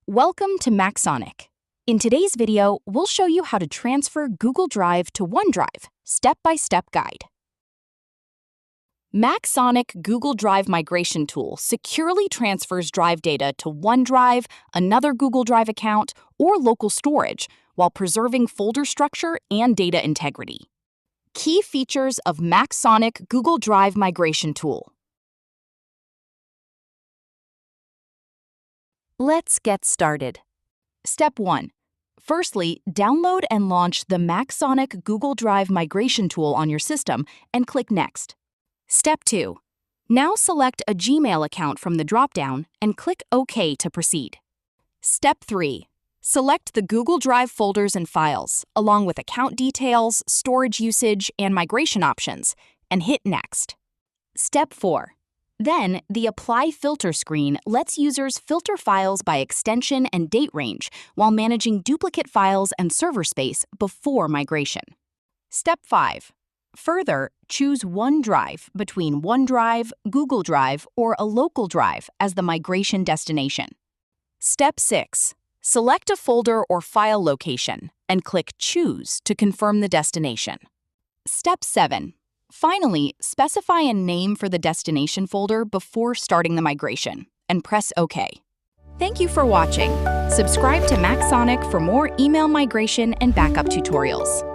Welcome to MacSonik. In today's video, we'll show you how to transfer Google Drive to OneDrive, step-by-step guide. MacSonik Google Drive migration tool securely transfers drive data to OneDrive, another Google Drive account, or local storage while preserving folder structure and data integrity. Key features of MacSonik Google Drive migration tool. Let's get started. Step 1. Firstly, download and launch the MacSonik Google Drive migration tool on your system and click Next. Step 2. Now select a Gmail account from the dropdown and click OK to proceed. Step 3. Select the Google Drive folders and files, along with account details, storage usage, and migration options, and hit Next. Step 4. Then, the Apply Filter screen lets users filter files by extension and date range while managing duplicate files and server space before migration. Step 5. Further, choose OneDrive between OneDrive, Google Drive, or a local drive as the migration destination. Step 6. Select a folder or file location and click Choose to confirm the destination. Step 7. Finally, specify a name for the destination folder before starting the migration, and press OK. Thank you for watching. Subscribe to MacSonik for more email migration and backup tutorials.